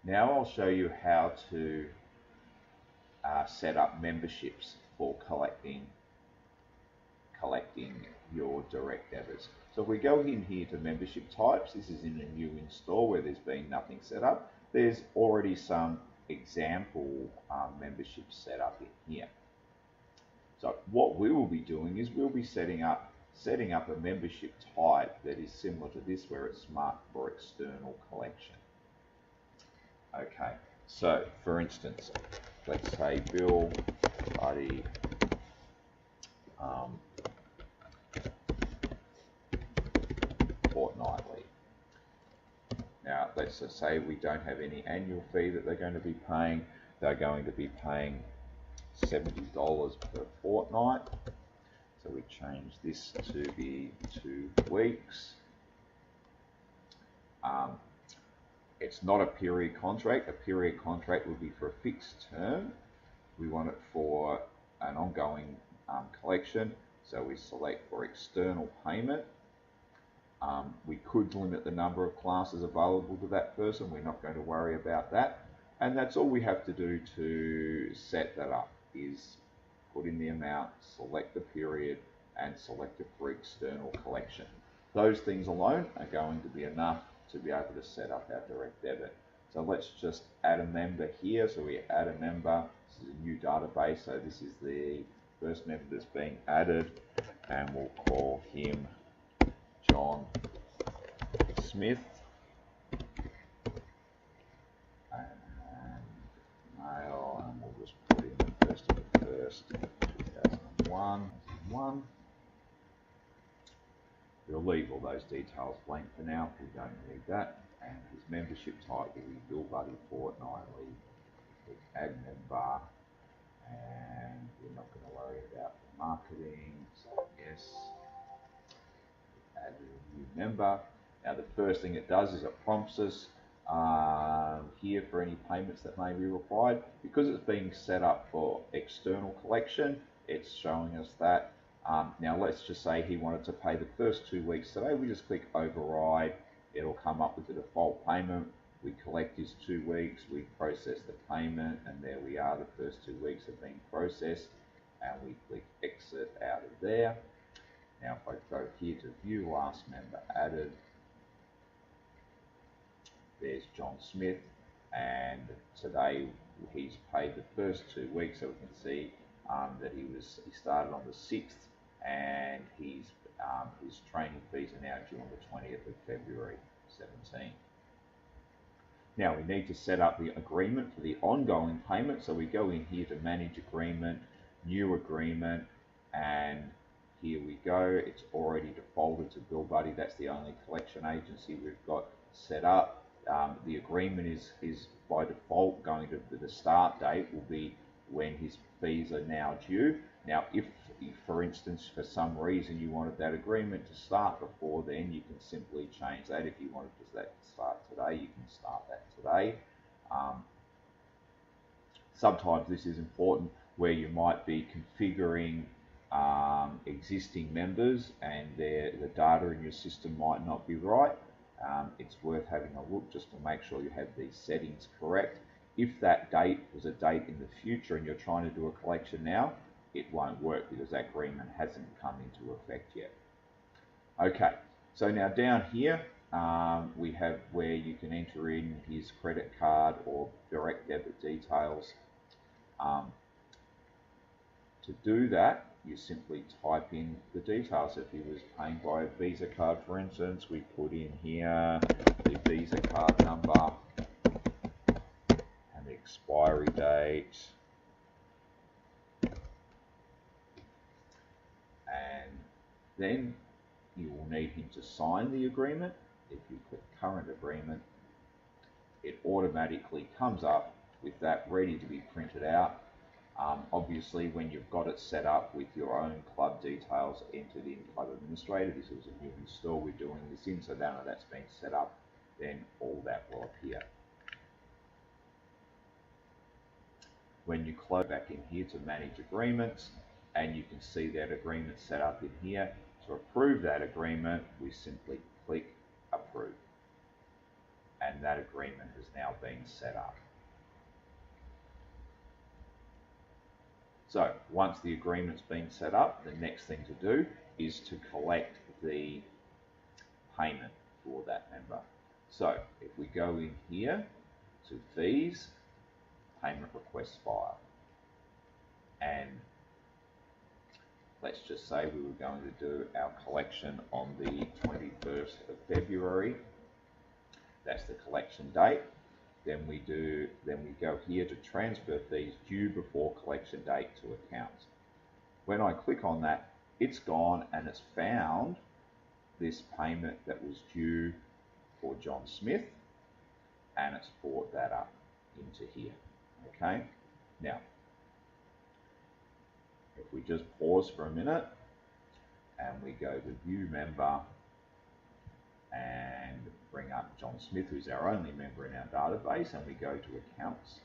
Now I'll show you how to set up memberships for collecting your direct debits. So if we go in here to membership types, this is in a new install where there's been nothing set up. There's already some example memberships set up in here. So what we will be doing is we'll be setting up a membership type that is similar to this, where it's marked for external collection. Okay, so for instance, let's say BillBuddy fortnightly. Now let's just say we don't have any annual fee that they're going to be paying. They're going to be paying $70 per fortnight. So we change this to be 2 weeks. It's not a period contract. A period contract would be for a fixed term. We want it for an ongoing collection. So we select for external payment. We could limit the number of classes available to that person. We're not going to worry about that. And that's all we have to do to set that up, is put in the amount, select the period, and select it for external collection. Those things alone are going to be enough to be able to set up our direct debit. So let's just add a member here. So we add a member. This is a new database. So this is the first member that's being added, and we'll call him John Smith. And male, and we'll just put in the 1st of the 1st, 2001. We'll leave all those details blank for now. We don't need that. And his membership type will be BillBuddy fortnightly. Click add member, and we're not going to worry about the marketing. So yes, add a new member. Now the first thing it does is it prompts us here for any payments that may be required. Because it's being set up for external collection, it's showing us that. Now let's just say he wanted to pay the first 2 weeks today. We just click override. It'll come up with the default payment. We collect his 2 weeks, we process the payment, and there we are. The first 2 weeks have been processed, and we click exit out of there. Now if I go here to view last member added, there's John Smith, and today he's paid the first 2 weeks, so we can see that he started on the 6th, and his training fees are now due on the 20th of February 17. Now we need to set up the agreement for the ongoing payment, so we go in here to manage agreement, new agreement, and here we go. It's already defaulted to BillBuddy. That's the only collection agency we've got set up. The agreement is by default going to the start date will be when his fees are now due. Now if for instance for some reason you wanted that agreement to start before then, you can simply change that. If you wanted that to start today, you can start that today. Sometimes this is important where you might be configuring existing members and the data in your system might not be right. It's worth having a look just to make sure you have these settings correct. If that date was a date in the future and you're trying to do a collection now, it won't work because that agreement hasn't come into effect yet. Okay, so now down here we have where you can enter in his credit card or direct debit details. To do that, you simply type in the details. If he was paying by a Visa card, for instance, we put in here the Visa card number and the expiry date. And then you will need him to sign the agreement. If you click current agreement, it automatically comes up with that ready to be printed out. Obviously, when you've got it set up with your own club details entered in Club Administrator, this was a new install we're doing this in, so now that that's been set up, then all that will appear. When you close back in here to manage agreements, and you can see that agreement set up in here. To approve that agreement, we simply click approve. and that agreement has now been set up. So once the agreement's been set up, the next thing to do is to collect the payment for that member. So if we go in here to fees, payment request file, and let's just say we were going to do our collection on the 21st of February. That's the collection date. Then we go here to transfer fees due before collection date to accounts. When I click on that, it's gone and it's found this payment that was due for John Smith, and it's brought that up into here. Okay, now if we just pause for a minute and we go to view member and bring up John Smith, who's our only member in our database, and we go to accounts,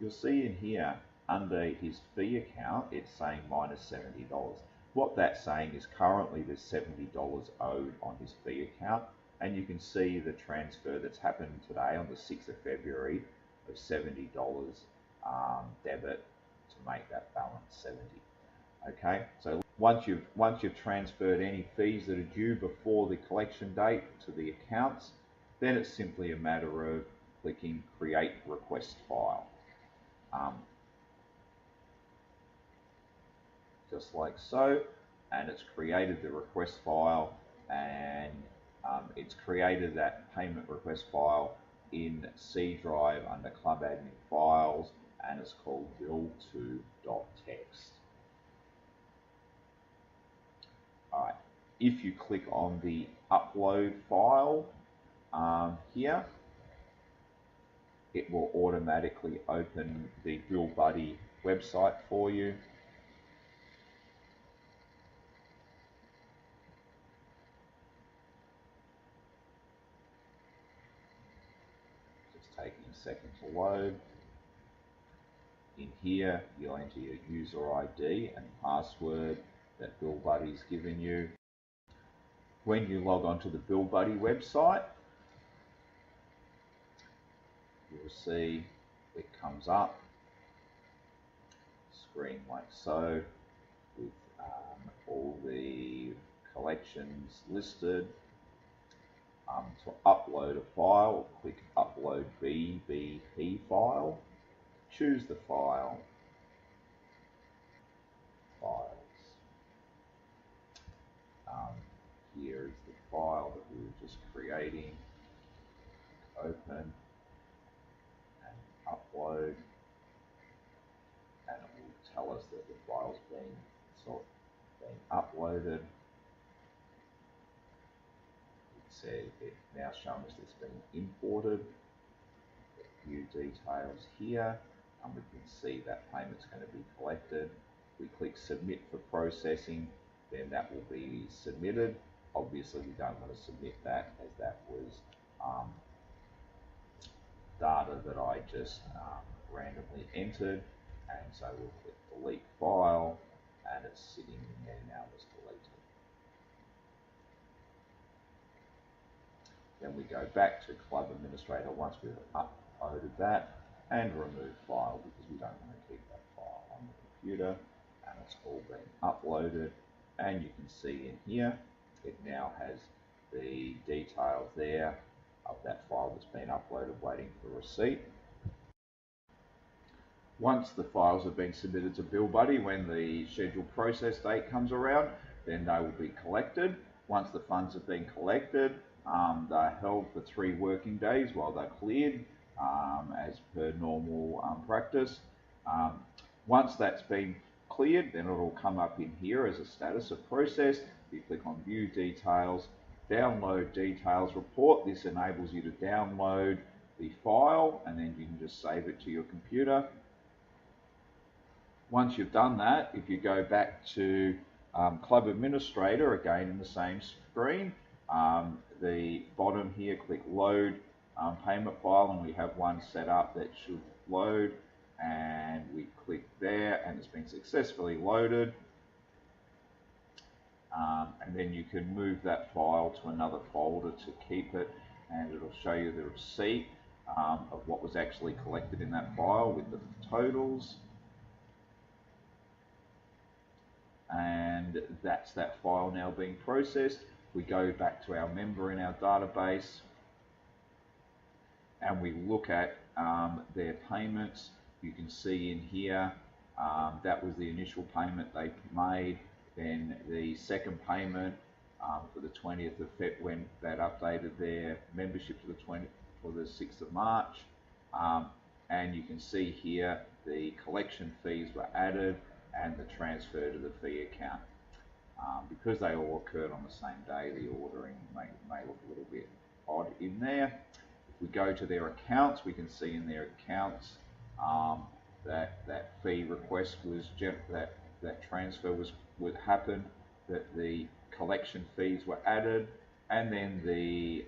you'll see in here under his fee account it's saying minus $70. What that's saying is currently there's $70 owed on his fee account, and you can see the transfer that's happened today on the 6th of February of $70 debit to make that balance 70. Okay, so once you've transferred any fees that are due before the collection date to the accounts, then it's simply a matter of clicking create request file. Just like so, and it's created the request file, and it's created that payment request file in C drive under Club Admin Files, and it's called bill2.txt. Alright, if you click on the upload file here, it will automatically open the BillBuddy website for you. Just taking a second to load. In here, you'll enter your user ID and password that BillBuddy's given you. When you log on to the BillBuddy website, you'll see it comes up, screen like so, with all the collections listed. To upload a file, click Upload BBP file, choose the file, Files. Here is the file that we were just creating. Open and upload, and it will tell us that the file's been uploaded. It now showing us it's been imported. View details here, and we can see that payment's going to be collected. We click submit for processing, then that will be submitted. Obviously we don't want to submit that, as that was data that I just randomly entered, and so we'll click delete file, and it's sitting in there now as deleted. Then we go back to Club Administrator once we've uploaded that, and remove file, because we don't want to keep that file on the computer, and it's all been uploaded. And you can see in here it now has the details there of that file that's been uploaded waiting for receipt. Once the files have been submitted to BillBuddy, when the scheduled process date comes around, then they will be collected. Once the funds have been collected, they're held for 3 working days while they're cleared, as per normal practice. Once that's been cleared, then it'll come up in here as a status of process. You click on View Details, Download Details Report. This enables you to download the file, and then you can just save it to your computer. Once you've done that, if you go back to Club Administrator, again in the same screen, the bottom here, click Load Payment File, and we have one set up that should load, and we click there, and it's been successfully loaded. And then you can move that file to another folder to keep it and it'll show you the receipt of what was actually collected in that file with the totals. And that's that file now being processed. We go back to our member in our database and we look at their payments. You can see in here that was the initial payment they made. Then the second payment for the 20th of February, when that updated their membership to the 6th of March. And you can see here the collection fees were added and the transfer to the fee account. Because they all occurred on the same day, the ordering may look a little bit odd in there. If we go to their accounts, we can see in their accounts that fee request was that transfer would happen, that the collection fees were added, and then the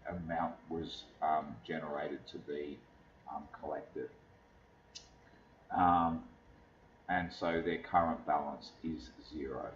amount was generated to be collected. And so their current balance is 0.